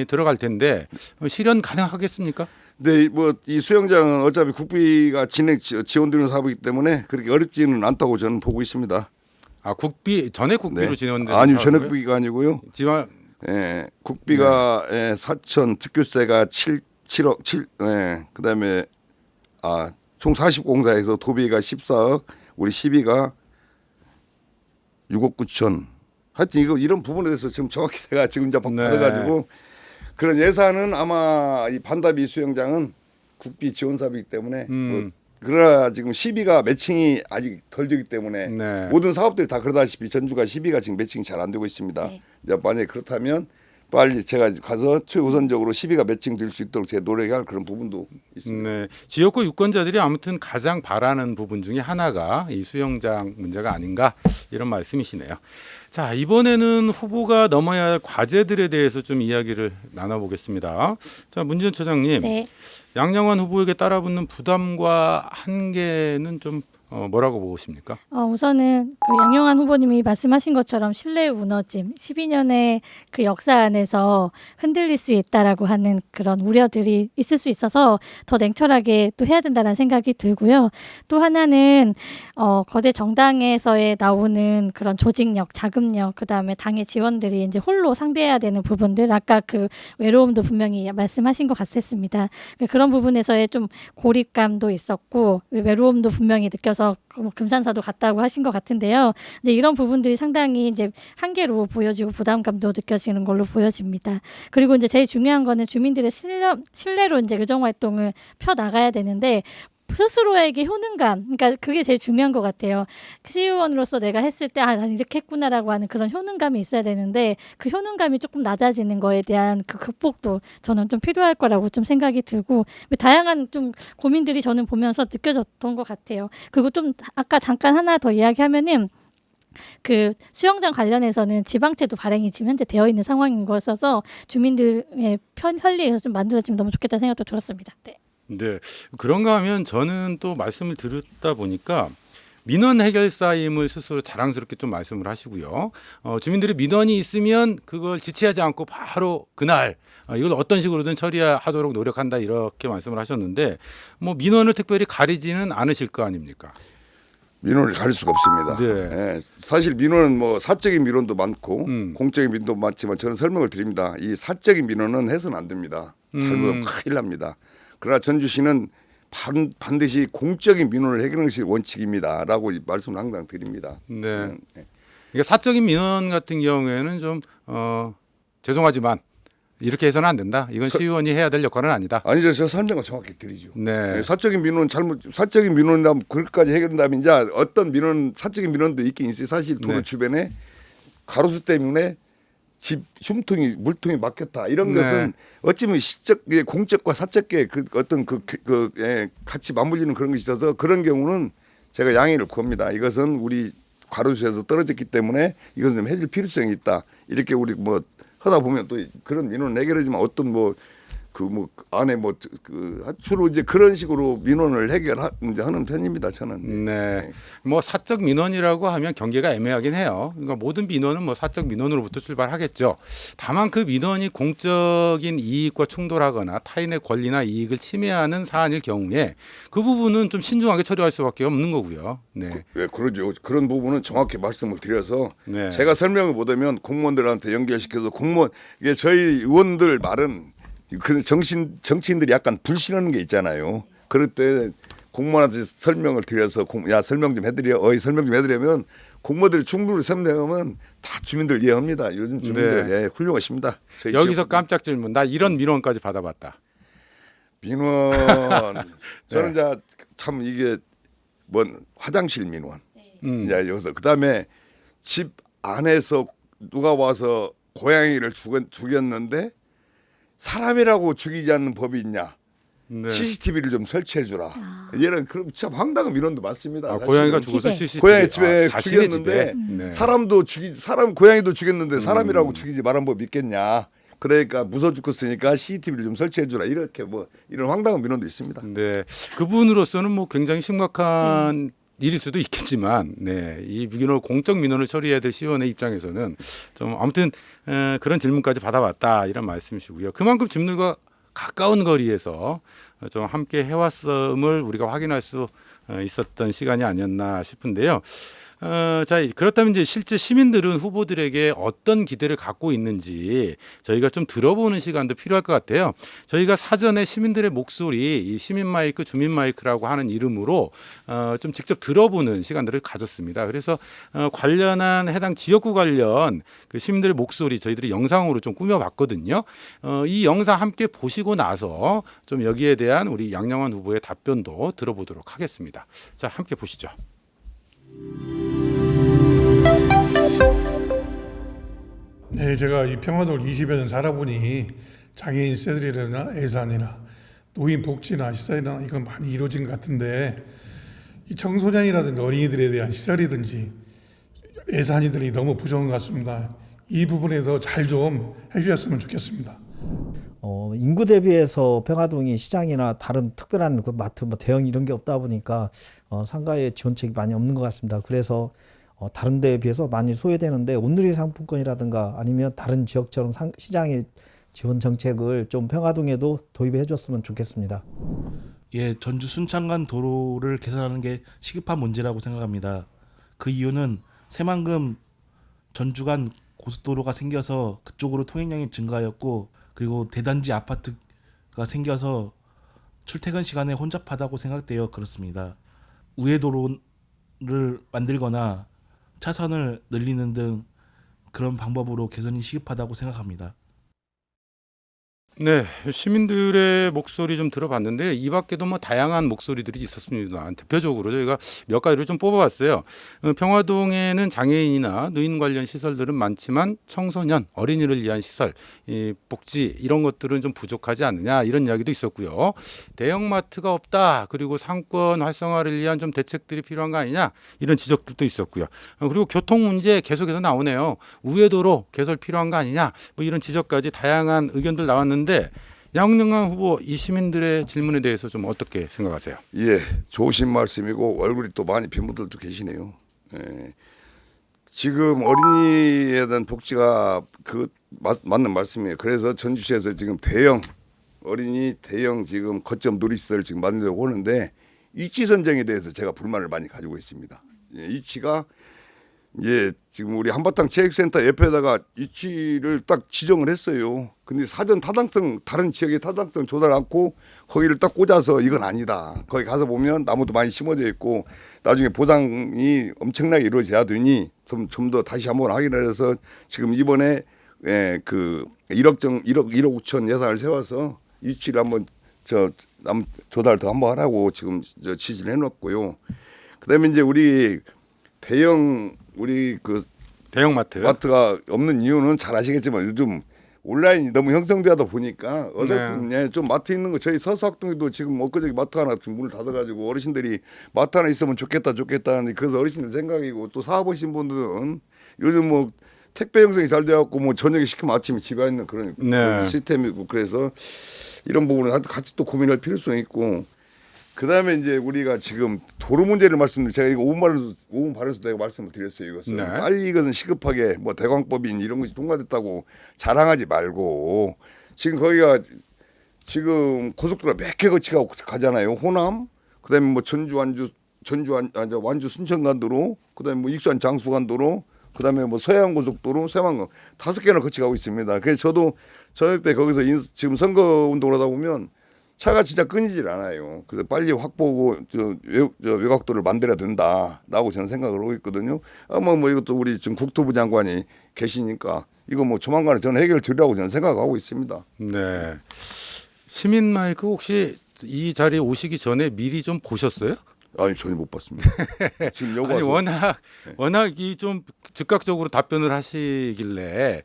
들어갈 텐데 실현 가능하겠습니까? 네, 뭐 이 수영장은 어차피 국비가 지원되는 사업이기 때문에 그렇게 어렵지는 않다고 저는 보고 있습니다. 아, 국비 전에 국비로 네. 지원되는 아니요, 사업인가요? 전액비가 아니고요. 지원 국비가 4천, 특교세가 7억 7, 그다음에 총 40공사에서 도비가 14억, 우리 12가 6억 9천. 하여튼 이런 부분에 대해서 지금 정확히 제가 지금 이제 받아가지고 그런 예산은 아마 이 반다비 수영장은 국비 지원 사업이기 때문에 뭐 그러나 지금 시비가 매칭이 아직 덜 되기 때문에 네. 모든 사업들이 다 그러다시피 전주가 시비가 지금 매칭이 잘 안 되고 있습니다. 네. 이제 만약에 그렇다면 빨리 제가 가서 최우선적으로 시비가 매칭될 수 있도록 제가 노력할 그런 부분도 있습니다. 네, 지역구 유권자들이 아무튼 가장 바라는 부분 중에 하나가 이 수영장 문제가 아닌가 이런 말씀이시네요. 자, 이번에는 후보가 넘어야 할 과제들에 대해서 좀 이야기를 나눠보겠습니다. 자, 문지연 처장님, 네. 양양환 후보에게 따라붙는 부담과 한계는 좀 뭐라고 보십니까? 우선은 그 양용환 후보님이 말씀하신 것처럼 신뢰의 무너짐, 12년의 그 역사 안에서 흔들릴 수 있다라고 하는 그런 우려들이 있을 수 있어서 더 냉철하게 또 해야 된다는 생각이 들고요. 또 하나는 거대 정당에서의 나오는 그런 조직력, 자금력, 그다음에 당의 지원들이 이제 홀로 상대해야 되는 부분들, 아까 그 외로움도 분명히 말씀하신 것 같았습니다. 그런 부분에서의 좀 고립감도 있었고 외로움도 분명히 느껴서 뭐 금산사도 갔다고 하신 것 같은데요. 이제 이런 부분들이 상당히 이제 한계로 보여지고 부담감도 느껴지는 걸로 보여집니다. 그리고 이제 제일 중요한 거는 주민들의 신뢰로 이제 의정 활동을 펴 나가야 되는데 스스로에게 효능감, 그러니까 그게 제일 중요한 것 같아요. 시의원으로서 내가 했을 때 난 이렇게 했구나라고 하는 그런 효능감이 있어야 되는데 그 효능감이 조금 낮아지는 거에 대한 그 극복도 저는 좀 필요할 거라고 좀 생각이 들고 다양한 좀 고민들이 저는 보면서 느껴졌던 것 같아요. 그리고 좀 아까 잠깐 하나 더 이야기하면은 그 수영장 관련해서는 지방채도 발행이 지금 현재 되어 있는 상황인 거여서 주민들의 편리해서 좀 만들어지면 너무 좋겠다는 생각도 들었습니다. 네. 네, 그런가 하면 저는 또 말씀을 들었다 보니까 민원 해결사임을 스스로 자랑스럽게 좀 말씀을 하시고요. 주민들이 민원이 있으면 그걸 지체하지 않고 바로 그날 이걸 어떤 식으로든 처리하도록 노력한다 이렇게 말씀을 하셨는데 뭐 민원을 특별히 가리지는 않으실 거 아닙니까? 민원을 가릴 수가 없습니다. 네. 사실 민원은 뭐 사적인 민원도 많고 공적인 민원도 많지만 저는 설명을 드립니다. 이 사적인 민원은 해서는 안 됩니다. 잘못하면 큰일 납니다. 그러나 전주시는 반드시 공적인 민원을 해결하는 것이 원칙입니다라고 말씀을 항상 드립니다. 네. 그러니까 사적인 민원 같은 경우에는 좀 죄송하지만 이렇게 해서는 안 된다. 이건 시의원이 해야 될 역할은 아니다. 아니죠, 제가 설명을 정확히 드리죠. 네. 사적인 민원 사적인 민원이라면 그것까지 해결된다면 이제 어떤 민원 사적인 민원도 있긴 있어요. 사실 도로 네. 주변에 가로수 때문에 집 흉통이 물통이 막혔다 이런 네. 것은 어찌보면 시적 공적과 사적의 그 어떤 같이 맞물리는 그런 것이 있어서 그런 경우는 제가 양해를 구합니다. 이것은 우리 가로수에서 떨어졌기 때문에 이것은 좀 해줄 필요성이 있다. 이렇게 우리 뭐 하다 보면 또 그런 민원을 해결하지만 어떤 안에 주로 이제 그런 식으로 민원을 하는 편입니다. 저는. 네. 뭐 사적 민원이라고 하면 경계가 애매하긴 해요. 그러니까 모든 민원은 뭐 사적 민원으로부터 출발하겠죠. 다만 그 민원이 공적인 이익과 충돌하거나 타인의 권리나 이익을 침해하는 사안일 경우에 그 부분은 좀 신중하게 처리할 수밖에 없는 거고요. 네. 그러죠. 그런 부분은 정확히 말씀을 드려서 네. 제가 설명을 못하면 공무원들한테 연결시켜서 이게 저희 의원들 말은 그 정치인들이 약간 불신하는 게 있잖아요. 그럴 때 공무원한테 설명을 드려서 설명 좀 해드려. 설명 좀 해드리면 공무원들이 충분히 설명하면 다 주민들 이해합니다. 요즘 주민들 네. 예, 훌륭하십니다. 저희 여기서 지역 깜짝 질문. 나 이런 민원까지 받아봤다. 민원 저는 네. 이제 참 이게 뭔 화장실 민원 이제 여기서 그다음에 집 안에서 누가 와서 고양이를 죽였는데 사람이라고 죽이지 않는 법이 있냐? 네. CCTV를 좀 설치해 주라. 얘는 그럼 참 황당한 민원도 많습니다. 아, 사실은. 고양이가 죽어서 집에. CCTV. 고양이 집에 자신의 죽였는데 집에? 네. 사람 고양이도 죽였는데 사람이라고 죽이지 말한 법 있겠냐? 그러니까 무서 죽겠으니까 CCTV를 좀 설치해 주라. 이렇게 뭐 이런 황당한 민원도 있습니다. 네, 그분으로서는 뭐 굉장히 심각한 일일 수도 있겠지만, 네, 이 민원 공적 민원을 처리해야 될 시의원의 입장에서는 좀 아무튼 그런 질문까지 받아봤다 이런 말씀이시고요. 그만큼 집들과 가까운 거리에서 좀 함께 해왔음을 우리가 확인할 수 있었던 시간이 아니었나 싶은데요. 자, 그렇다면 이제 실제 시민들은 후보들에게 어떤 기대를 갖고 있는지 저희가 좀 들어보는 시간도 필요할 것 같아요. 저희가 사전에 시민들의 목소리, 이 시민 마이크, 주민 마이크라고 하는 이름으로 좀 직접 들어보는 시간들을 가졌습니다. 그래서 관련한 해당 지역구 관련 그 시민들의 목소리 저희들이 영상으로 좀 꾸며봤거든요. 이 영상 함께 보시고 나서 좀 여기에 대한 우리 양영환 후보의 답변도 들어보도록 하겠습니다. 자, 함께 보시죠. 네, 제가 이 평화도를 20여 년 살아보니 장애인 세들이나 예산이나 노인 복지나 시설이나 이건 많이 이루어진 것 같은데 이 청소년이라든지 어린이들에 대한 시설이든지 예산이들이 너무 부족한 것 같습니다. 이 부분에서 잘 좀 해주셨으면 좋겠습니다. 인구 대비해서 평화동이 시장이나 다른 특별한 그 마트, 뭐 대형 이런 게 없다 보니까 상가에 지원책이 많이 없는 것 같습니다. 그래서 다른 데에 비해서 많이 소외되는데 온누리 상품권이라든가 아니면 다른 지역처럼 시장의 지원 정책을 좀 평화동에도 도입해 줬으면 좋겠습니다. 예, 전주 순창간 도로를 개선하는 게 시급한 문제라고 생각합니다. 그 이유는 새만금 전주 간 고속도로가 생겨서 그쪽으로 통행량이 증가하였고 그리고 대단지 아파트가 생겨서 출퇴근 시간에 혼잡하다고 생각되어 그렇습니다. 우회도로를 만들거나 차선을 늘리는 등 그런 방법으로 개선이 시급하다고 생각합니다. 네, 시민들의 목소리 좀 들어봤는데 이 밖에도 뭐 다양한 목소리들이 있었습니다. 대표적으로 저희가 몇 가지를 좀 뽑아봤어요. 평화동에는 장애인이나 노인 관련 시설들은 많지만 청소년, 어린이를 위한 시설, 이 복지 이런 것들은 좀 부족하지 않느냐 이런 이야기도 있었고요. 대형마트가 없다. 그리고 상권 활성화를 위한 좀 대책들이 필요한 거 아니냐 이런 지적들도 있었고요. 그리고 교통 문제 계속해서 나오네요. 우회도로 개설 필요한 거 아니냐 뭐 이런 지적까지 다양한 의견들 나왔는데 양영환 후보 이 시민들의 질문에 대해서 좀 어떻게 생각하세요? 예, 좋으신 말씀이고 얼굴이 또 많이 빈 분들도 계시네요. 예. 지금 어린이에 대한 복지가 맞는 말씀이에요. 그래서 전주시에서 지금 대형 지금 거점 놀이시설 지금 만들려고 하는데 위치 선정에 대해서 제가 불만을 많이 가지고 있습니다. 예, 위치가 지금 우리 한바탕 체육센터 옆에다가 위치를 딱 지정을 했어요. 근데 사전 타당성 다른 지역의 타당성 조달 않고 거기를 딱 꽂아서 이건 아니다. 거기 가서 보면 나무도 많이 심어져 있고 나중에 보장이 엄청나게 이루어져야 되니 좀 더 다시 한번 확인을 해서 지금 이번에 그 1억 5천 예산을 세워서 위치를 한번 조달 더 한번 하라고 지금 지시를 해놓았고요. 그다음에 이제 우리 대형마트. 마트가 없는 이유는 잘 아시겠지만 요즘 온라인이 너무 형성되다 보니까 어쨌든 좀 마트 있는 거 저희 서수학동에도 지금 엊그저께 마트 하나 지금 문을 닫아가지고 어르신들이 마트 하나 있으면 좋겠다 그래서 어르신들 생각이고 또 사업하신 분들은 요즘 뭐 택배 형성이 잘 돼갖고 뭐 저녁에 시키면 아침에 집에 있는 그런 시스템이고 그래서 이런 부분은 같이 또 고민할 필요성이 있고 그다음에 이제 우리가 지금 도로 문제를 말씀드리면 제가 이거 5분 발에서 내가 말씀을 드렸어요. 이것은 빨리 이것은 시급하게 뭐 대광법인 이런 것이 통과됐다고 자랑하지 말고 지금 거기가 지금 고속도로 몇 개 거치가 가잖아요. 호남 그다음에 뭐 완주 순천간도로 그다음에 뭐 익산 장수간도로 그다음에 뭐 서해안고속도로 새만금 5개나 거치가고 있습니다. 그래서 저도 저녁 때 거기서 지금 선거 운동을 하다 보면 차가 진짜 끊이질 않아요. 그래서 빨리 확보고 저 외곽도를 만들어야 된다라고 저는 생각을 하고 있거든요. 아마 뭐 이것도 우리 지금 국토부 장관이 계시니까 이거 뭐 조만간에 저는 해결되리라고 저는 생각하고 있습니다. 네. 시민 마이크 혹시 이 자리에 오시기 전에 미리 좀 보셨어요? 아니 전혀 못 봤습니다. 지금 여기 아니 와서 워낙 이 좀 즉각적으로 답변을 하시길래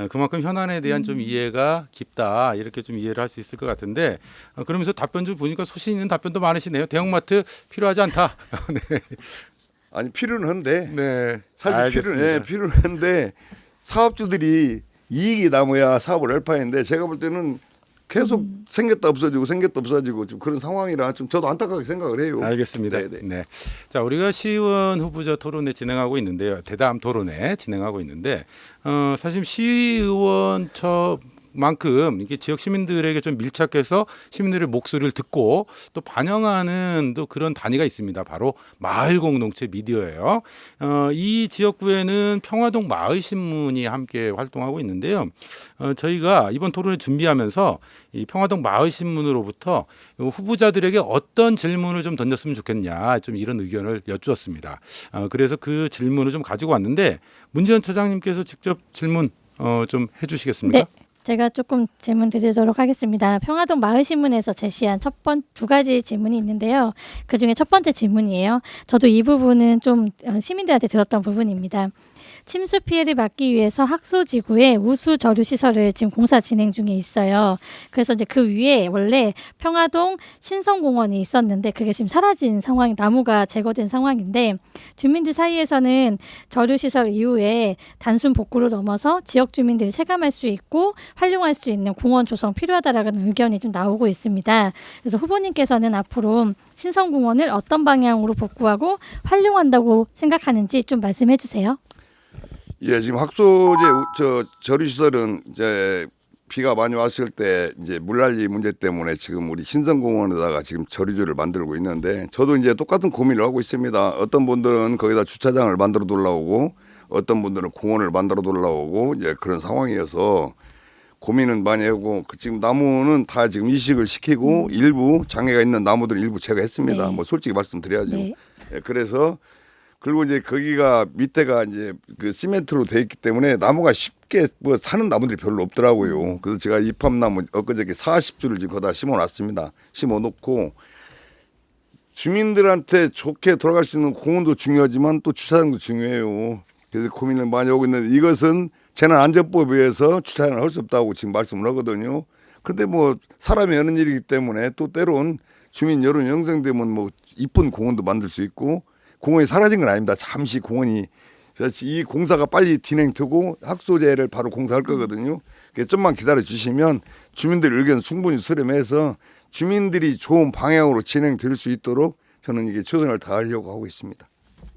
그만큼 현안에 대한 좀 이해가 깊다 이렇게 좀 이해를 할 수 있을 것 같은데 그러면서 답변 좀 보니까 소신 있는 답변도 많으시네요. 대형마트 필요하지 않다. 네. 아니 필요는 한데 네. 사실 알겠습니다. 필요는 한데 사업주들이 이익이 남아야 사업을 할 판인데 제가 볼 때는 계속 생겼다 없어지고 지금 그런 상황이라 좀 저도 안타깝게 생각을 해요. 알겠습니다. 네네. 네. 자, 우리가 시의원 후보자 토론회 진행하고 있는데요. 대담 토론회 진행하고 있는데 사실 시의원 만큼 이게 지역 시민들에게 좀 밀착해서 시민들의 목소리를 듣고 또 반영하는 또 그런 단위가 있습니다. 바로 마을 공동체 미디어예요. 이 지역구에는 평화동 마을신문이 함께 활동하고 있는데요. 저희가 이번 토론을 준비하면서 이 평화동 마을신문으로부터 후보자들에게 어떤 질문을 좀 던졌으면 좋겠냐 좀 이런 의견을 여쭈었습니다. 그래서 그 질문을 좀 가지고 왔는데 문재현 처장님께서 직접 질문 좀 해주시겠습니까? 네. 제가 조금 질문 드리도록 하겠습니다. 평화동 마을신문에서 제시한 두 가지 질문이 있는데요. 그중에 첫 번째 질문이에요. 저도 이 부분은 좀 시민들한테 들었던 부분입니다. 침수 피해를 막기 위해서 학소지구에 우수 저류 시설을 지금 공사 진행 중에 있어요. 그래서 이제 그 위에 원래 평화동 신성공원이 있었는데 그게 지금 사라진 상황, 나무가 제거된 상황인데 주민들 사이에서는 저류 시설 이후에 단순 복구로 넘어서 지역 주민들이 체감할 수 있고 활용할 수 있는 공원 조성 필요하다라는 의견이 좀 나오고 있습니다. 그래서 후보님께서는 앞으로 신성공원을 어떤 방향으로 복구하고 활용한다고 생각하는지 좀 말씀해 주세요. 예, 지금 학소제 저류 시설은 이제 비가 많이 왔을 때 이제 물난리 문제 때문에 지금 우리 신성공원에다가 지금 저류지를 만들고 있는데 저도 이제 똑같은 고민을 하고 있습니다. 어떤 분들은 거기다 주차장을 만들어 둘러오고 어떤 분들은 공원을 만들어 둘러오고 이제 그런 상황이어서 고민은 많이 하고 지금 나무는 다 지금 이식을 시키고 일부 장애가 있는 나무들은 일부 제거했습니다. 네. 뭐 솔직히 말씀드려야죠. 네. 예, 그래서 그리고 이제 거기가 밑에가 이제 그 시멘트로 돼 있기 때문에 나무가 쉽게 뭐 사는 나무들이 별로 없더라고요. 그래서 제가 이팝나무 엊그저께 40주를 지금 거기다 심어놨습니다. 심어놓고 주민들한테 좋게 돌아갈 수 있는 공원도 중요하지만 또 주차장도 중요해요. 그래서 고민을 많이 하고 있는데 이것은 재난안전법에 의해서 주차장을 할 수 없다고 지금 말씀을 하거든요. 그런데 뭐 사람이 하는 일이기 때문에 또 때론 주민 여론이 형성되면 뭐 이쁜 공원도 만들 수 있고 공원이 사라진 건 아닙니다. 잠시 공원이 이 공사가 빨리 진행되고 학소제를 바로 공사할 거거든요. 그래서 좀만 기다려 주시면 주민들 의견 충분히 수렴해서 주민들이 좋은 방향으로 진행될 수 있도록 저는 이게 최선을 다하려고 하고 있습니다.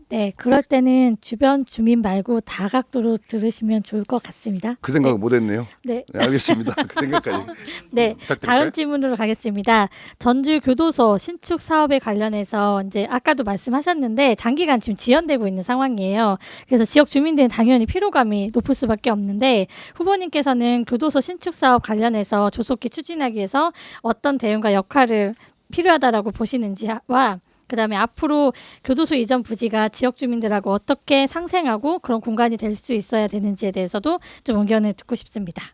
네, 그럴 때는 주변 주민 말고 다각도로 들으시면 좋을 것 같습니다. 그 생각을 못했네요. 네. 네, 알겠습니다. 그 생각까지. 네, 부탁드릴까요? 다음 질문으로 가겠습니다. 전주 교도소 신축 사업에 관련해서 이제 아까도 말씀하셨는데 장기간 지금 지연되고 있는 상황이에요. 그래서 지역 주민들은 당연히 피로감이 높을 수밖에 없는데 후보님께서는 교도소 신축 사업 관련해서 조속히 추진하기 위해서 어떤 대응과 역할을 필요하다라고 보시는지와 그다음에 앞으로 교도소 이전 부지가 지역 주민들하고 어떻게 상생하고 그런 공간이 될 수 있어야 되는지에 대해서도 좀 의견을 듣고 싶습니다.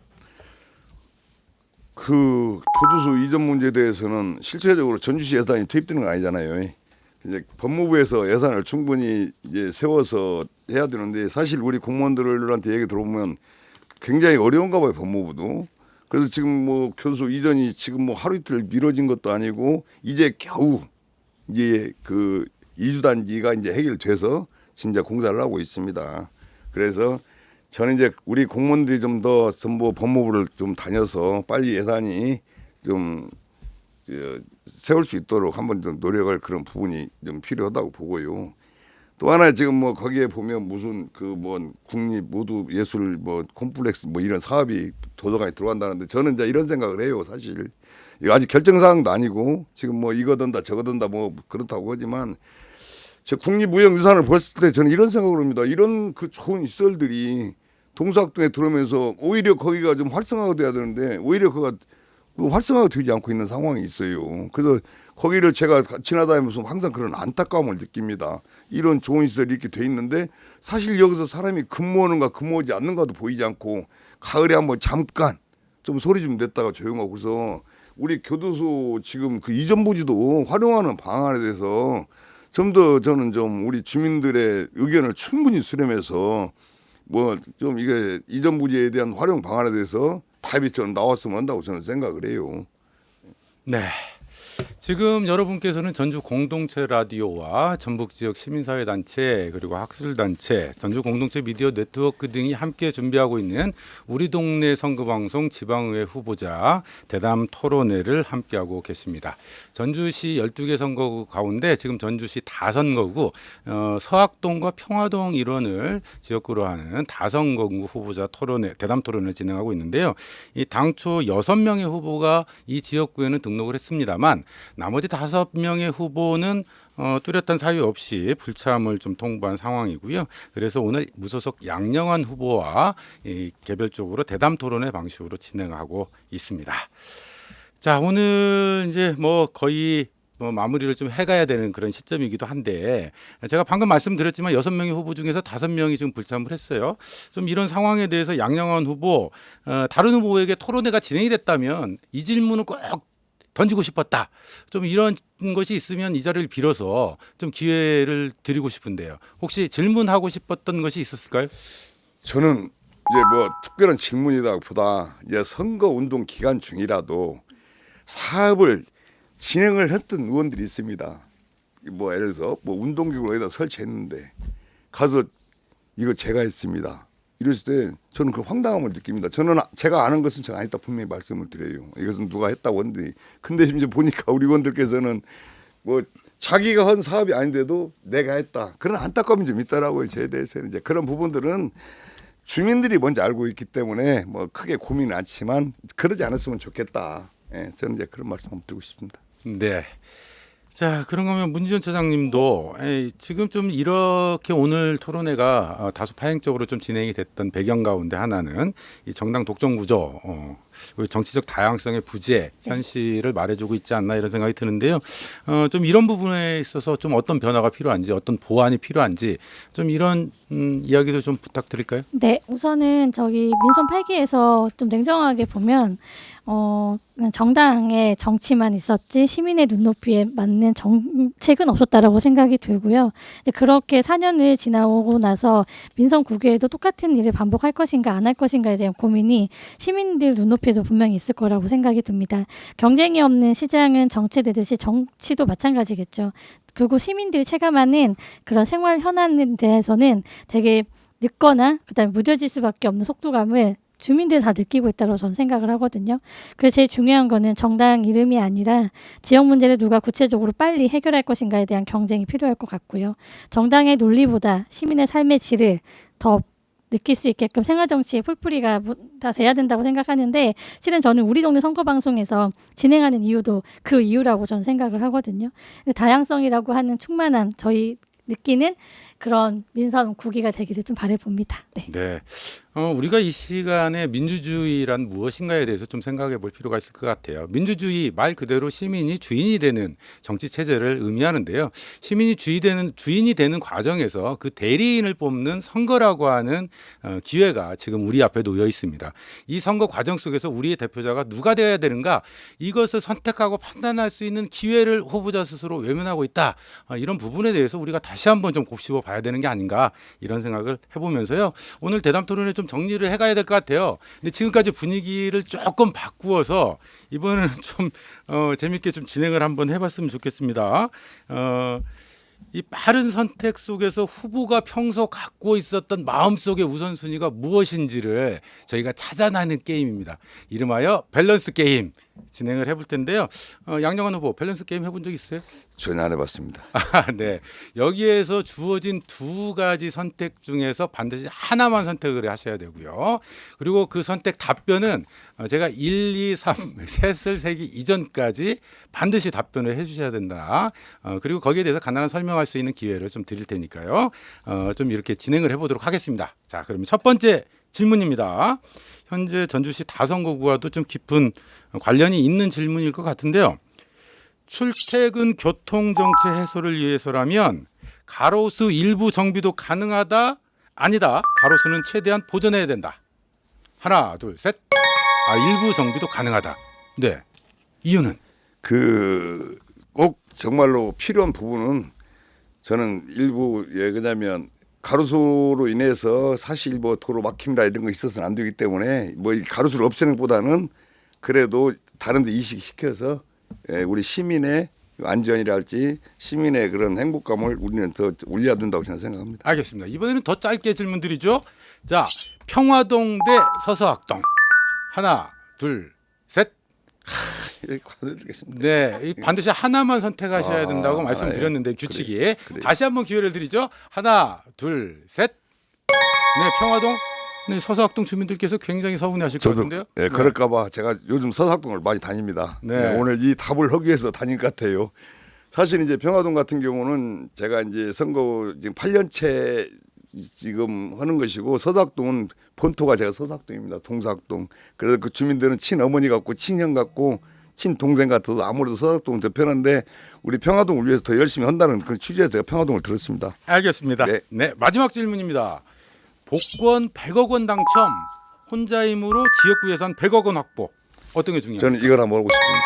그 교도소 이전 문제에 대해서는 실체적으로 전주시 예산이 투입되는 건 아니잖아요. 이제 법무부에서 예산을 충분히 이제 세워서 해야 되는데 사실 우리 공무원들한테 얘기 들어보면 굉장히 어려운가 봐요, 법무부도. 그래서 지금 뭐 교도소 이전이 지금 뭐 하루 이틀 미뤄진 것도 아니고 이제 겨우 이제 그 이주단지가 이제 해결돼서 지금 이제 공사를 하고 있습니다. 그래서 저는 이제 우리 공무원들이 좀 더 정부 법무부를 좀 다녀서 빨리 예산이 좀 세울 수 있도록 한번 좀 노력할 그런 부분이 좀 필요하다고 보고요. 또 하나 지금 뭐 거기에 보면 무슨 그 뭐 국립 모두 예술 뭐 콤플렉스 뭐 이런 사업이 도서관에 들어간다는데 저는 이제 이런 생각을 해요. 사실 이거 아직 결정 사항도 아니고 지금 뭐 이거 든다 저거 든다 뭐 그렇다고 하지만 저 국립무형유산을 봤을 때 저는 이런 생각을 합니다. 이런 그 좋은 시설들이 동사학동에 들어오면서 오히려 거기가 좀 활성화가 돼야 되는데 오히려 그가 그 활성화가 되지 않고 있는 상황이 있어요. 그래서 거기를 제가 지나다니면서 항상 그런 안타까움을 느낍니다. 이런 좋은 시설이 이렇게 돼 있는데 사실 여기서 사람이 근무하는가 근무하지 않는가도 보이지 않고 가을에 한번 잠깐 좀 소리 좀 냈다가 조용하고 그래서 우리 교도소 지금 그 이전 부지도 활용하는 방안에 대해서 좀 더 저는 좀 우리 주민들의 의견을 충분히 수렴해서 뭐 좀 이게 이전 부지에 대한 활용 방안에 대해서 답이 좀 나왔으면 한다고 저는 생각을 해요. 네. 지금 여러분께서는 전주 공동체 라디오와 전북 지역 시민사회 단체 그리고 학술 단체, 전주 공동체 미디어 네트워크 등이 함께 준비하고 있는 우리 동네 선거방송 지방의회 후보자 대담 토론회를 함께하고 계십니다. 전주시 12개 선거구 가운데 지금 전주시 다선거구 서학동과 평화동 일원을 지역구로 하는 다선거구 후보자 토론회, 대담 토론을 진행하고 있는데요. 이 당초 6명의 후보가 이 지역구에는 등록을 했습니다만 나머지 5명의 후보는 뚜렷한 사유 없이 불참을 좀 통보한 상황이고요. 그래서 오늘 무소속 양영환 후보와 개별적으로 대담 토론회 방식으로 진행하고 있습니다. 자, 오늘 이제 뭐 거의 마무리를 좀 해가야 되는 그런 시점이기도 한데 제가 방금 말씀드렸지만 6명의 후보 중에서 5명이 지금 불참을 했어요. 좀 이런 상황에 대해서 양영환 후보 다른 후보에게 토론회가 진행이 됐다면 이 질문은 꼭 던지고 싶었다. 좀 이런 것이 있으면 이 자리를 빌어서 좀 기회를 드리고 싶은데요. 혹시 질문하고 싶었던 것이 있었을까요? 저는 이제 뭐 특별한 질문이다보다 이제 선거 운동 기간 중이라도 사업을 진행을 했던 의원들이 있습니다. 뭐 예를 들어서 뭐 운동기구를 여기다 설치했는데 가서 이거 제가 했습니다. 이랬을 때 저는 그 황당함을 느낍니다. 저는 제가 아는 것은 제가 아니다 분명히 말씀을 드려요. 이것은 누가 했다고 하는데 근데 이제 보니까 우리 의원들께서는 뭐 자기가 한 사업이 아닌데도 내가 했다. 그런 안타까움이 좀 있더라고요. 저에 대해서는 이제 그런 부분들은 주민들이 먼저 알고 있기 때문에 뭐 크게 고민은 않지만 그러지 않았으면 좋겠다. 예, 저는 이제 그런 말씀 한번 드리고 싶습니다. 네. 자, 그런 거면 문지원 차장님도 지금 좀 이렇게 오늘 토론회가 다소 파행적으로 좀 진행이 됐던 배경 가운데 하나는 이 정당 독점 구조, 정치적 다양성의 부재 현실을 말해주고 있지 않나 이런 생각이 드는데요. 좀 이런 부분에 있어서 좀 어떤 변화가 필요한지, 어떤 보완이 필요한지 좀 이런 이야기도 좀 부탁드릴까요? 네, 우선은 저기 민선 8기에서 좀 냉정하게 보면 정당의 정치만 있었지 시민의 눈높이에 맞는 정책은 없었다라고 생각이 들고요. 그렇게 4년을 지나오고 나서 민선 9기에도 똑같은 일을 반복할 것인가 안 할 것인가에 대한 고민이 시민들 눈높이에도 분명히 있을 거라고 생각이 듭니다. 경쟁이 없는 시장은 정체되듯이 정치도 마찬가지겠죠. 그리고 시민들이 체감하는 그런 생활 현안에 대해서는 되게 늦거나 그다음에 무뎌질 수밖에 없는 속도감을 주민들 다 느끼고 있다고 저는 생각을 하거든요. 그래서 제일 중요한 거는 정당 이름이 아니라 지역 문제를 누가 구체적으로 빨리 해결할 것인가에 대한 경쟁이 필요할 것 같고요. 정당의 논리보다 시민의 삶의 질을 더 느낄 수 있게끔 생활정치의 풀뿌리가 다 돼야 된다고 생각하는데 실은 저는 우리 동네 선거방송에서 진행하는 이유도 그 이유라고 저는 생각을 하거든요. 다양성이라고 하는 충만한 저희 느끼는 그런 민선 9기가 되기를 좀 바라봅니다. 네. 네. 우리가 이 시간에 민주주의란 무엇인가에 대해서 좀 생각해 볼 필요가 있을 것 같아요. 민주주의 말 그대로 시민이 주인이 되는 정치 체제를 의미하는데요. 시민이 주인이 되는 과정에서 그 대리인을 뽑는 선거라고 하는 기회가 지금 우리 앞에 놓여 있습니다. 이 선거 과정 속에서 우리의 대표자가 누가 되어야 되는가 이것을 선택하고 판단할 수 있는 기회를 후보자 스스로 외면하고 있다. 이런 부분에 대해서 우리가 다시 한번 좀 곱씹어 봐야 되는 게 아닌가 이런 생각을 해보면서요. 오늘 대담 토론에 좀 정리를 해가야 될 것 같아요. 근데 지금까지 분위기를 조금 바꾸어서 이번에는 좀 재밌게 좀 진행을 한번 해봤으면 좋겠습니다. 이 빠른 선택 속에서 후보가 평소 갖고 있었던 마음속의 우선순위가 무엇인지를 저희가 찾아내는 게임입니다. 이름하여 밸런스 게임 진행을 해볼 텐데요. 양영환 후보 밸런스 게임 해본 적 있어요? 전혀 안 해봤습니다. 네. 여기에서 주어진 2가지 선택 중에서 반드시 하나만 선택을 하셔야 되고요. 그리고 그 선택 답변은 제가 1, 2, 3, 셋을 세기 이전까지 반드시 답변을 해주셔야 된다. 그리고 거기에 대해서 간단한 설명할 수 있는 기회를 좀 드릴 테니까요. 좀 이렇게 진행을 해보도록 하겠습니다. 자, 그러면 첫 번째 질문입니다. 현재 전주시 다선거구와도 좀 깊은 관련이 있는 질문일 것 같은데요. 출퇴근 교통정체 해소를 위해서라면 가로수 일부 정비도 가능하다? 아니다. 가로수는 최대한 보존해야 된다. 하나, 둘, 셋. 일부 정비도 가능하다. 네. 이유는? 꼭 정말로 필요한 부분은 저는 일부 왜냐하면 가로수로 인해서 사실 뭐 도로 막힘이라 이런 거 있어서는 안 되기 때문에 뭐 이 가로수를 없애는 것보다는 그래도 다른 데 이식시켜서 우리 시민의 안전이랄지 시민의 그런 행복감을 우리는 더 올려야 된다고 저는 생각합니다. 알겠습니다. 이번에는 더 짧게 질문 드리죠. 자, 평화동 대 서서학동. 하나, 둘, 셋. 과대드리겠습니다. 네, 반드시 하나만 선택하셔야 된다고 말씀드렸는데 규칙이. 그래. 다시 한번 기회를 드리죠. 하나, 둘, 셋. 네, 평화동. 네, 서서학동 주민들께서 굉장히 서운해하실 것 같은데요. 네, 그럴까봐 제가 요즘 서서학동을 많이 다닙니다. 네. 오늘 이 답을 하기 위해서 다닌 것 같아요. 사실 이제 평화동 같은 경우는 제가 이제 선거 지금 8년째 지금 하는 것이고 서서학동은 본토가 제가 서서학동입니다. 동서학동. 그래서 그 주민들은 친어머니 같고 친형 같고 친동생 같아서 아무래도 서서학동은 더 편한데 우리 평화동을 위해서 더 열심히 한다는 그 취지에서 제가 평화동을 들었습니다. 알겠습니다. 네. 네, 마지막 질문입니다. 복권 100억 원 당첨, 혼자 힘으로 지역구 예산 100억 원 확보. 어떤 게 중요합니까? 저는 이걸 한번 하고 싶습니다.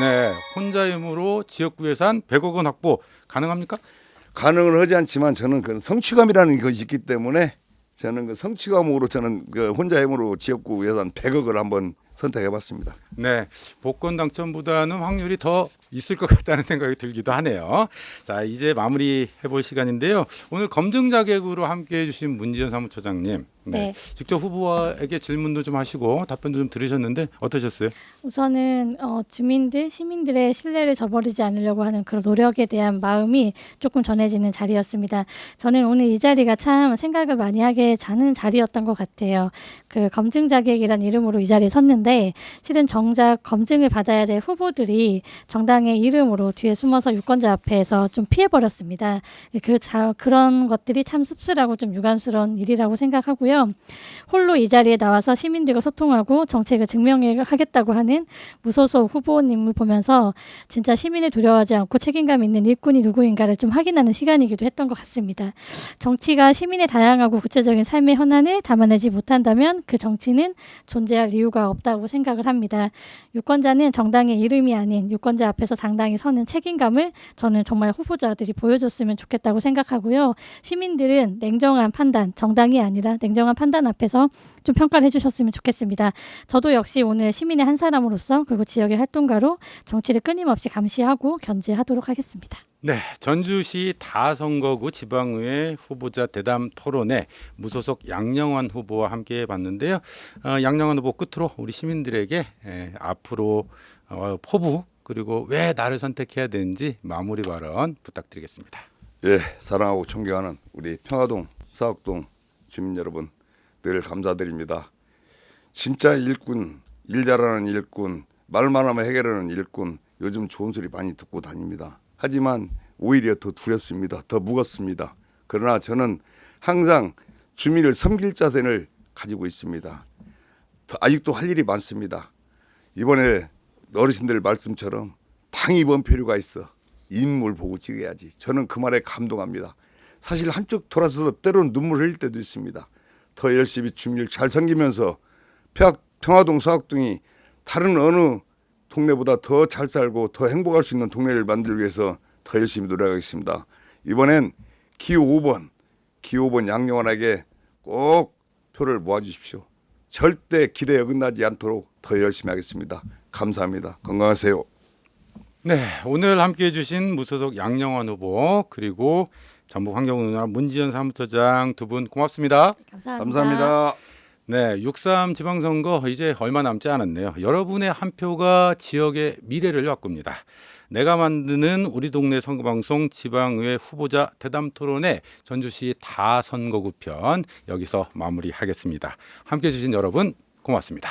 네, 혼자 힘으로 지역구 예산 100억 원 확보 가능합니까? 가능은 하지 않지만 저는 그 성취감이라는 것이 있기 때문에 저는 그 성취감으로 저는 그 혼자 힘으로 지역구 예산 100억을 한번 선택해봤습니다. 네, 복권 당첨보다는 확률이 더 있을 것 같다는 생각이 들기도 하네요. 자, 이제 마무리 해볼 시간인데요. 오늘 검증 자격으로 함께해 주신 문지연 사무처장님. 네. 직접 후보에게 질문도 좀 하시고 답변도 좀 들으셨는데 어떠셨어요? 우선은 주민들, 시민들의 신뢰를 저버리지 않으려고 하는 그런 노력에 대한 마음이 조금 전해지는 자리였습니다. 저는 오늘 이 자리가 참 생각을 많이 하게 하는 자리였던 것 같아요. 그 검증 자격이란 이름으로 이 자리에 섰는데 실은 정작 검증을 받아야 될 후보들이 정당의 이름으로 뒤에 숨어서 유권자 앞에서 좀 피해버렸습니다. 그런 것들이 참 씁쓸하고 좀 유감스러운 일이라고 생각하고요. 홀로 이 자리에 나와서 시민들과 소통하고 정책을 증명하겠다고 하는 무소속 후보님을 보면서 진짜 시민을 두려워하지 않고 책임감 있는 일꾼이 누구인가를 좀 확인하는 시간이기도 했던 것 같습니다. 정치가 시민의 다양하고 구체적인 삶의 현안을 담아내지 못한다면 그 정치는 존재할 이유가 없다고 생각을 합니다. 유권자는 정당의 이름이 아닌 유권자 앞에서 당당히 서는 책임감을 저는 정말 후보자들이 보여줬으면 좋겠다고 생각하고요. 시민들은 냉정한 판단, 정당이 아니라 냉정한 판단 앞에서 좀 평가를 해주셨으면 좋겠습니다. 저도 역시 오늘 시민의 한 사람으로서 그리고 지역의 활동가로 정치를 끊임없이 감시하고 견제하도록 하겠습니다. 네, 전주시 다선거구 지방의회 후보자 대담 토론회 무소속 양영환 후보와 함께 해봤는데요. 양영환 후보 끝으로 우리 시민들에게 앞으로 포부 그리고 왜 나를 선택해야 되는지 마무리 발언 부탁드리겠습니다. 예, 사랑하고 존경하는 우리 평화동, 서학동 주민 여러분 늘 감사드립니다. 진짜 일꾼, 일 잘하는 일꾼, 말만 하면 해결하는 일꾼 요즘 좋은 소리 많이 듣고 다닙니다. 하지만 오히려 더 두렵습니다. 더 무겁습니다. 그러나 저는 항상 주민을 섬길 자세를 가지고 있습니다. 아직도 할 일이 많습니다. 이번에 어르신들 말씀처럼 당이 뭔 필요가 있어. 인물 보고 찍어야지. 저는 그 말에 감동합니다. 사실 한쪽 돌아서서 때로는 눈물 흘릴 때도 있습니다. 더 열심히 주민을 잘 섬기면서 평화동 서학동이 다른 어느 동네보다 더 잘 살고 더 행복할 수 있는 동네를 만들기 위해서 더 열심히 노력하겠습니다. 이번엔 기호 5번 양영환에게 꼭 표를 모아주십시오. 절대 기대에 어긋나지 않도록 더 열심히 하겠습니다. 감사합니다. 건강하세요. 네, 오늘 함께해 주신 무소속 양영환 후보 그리고 전북환경운동연합 문지연 사무처장 두 분 고맙습니다. 감사합니다. 네, 6.3 지방선거 이제 얼마 남지 않았네요. 여러분의 한 표가 지역의 미래를 바꿉니다. 내가 만드는 우리 동네 선거방송 지방의회 후보자 대담토론회 전주시 다선거구 편 여기서 마무리하겠습니다. 함께해 주신 여러분 고맙습니다.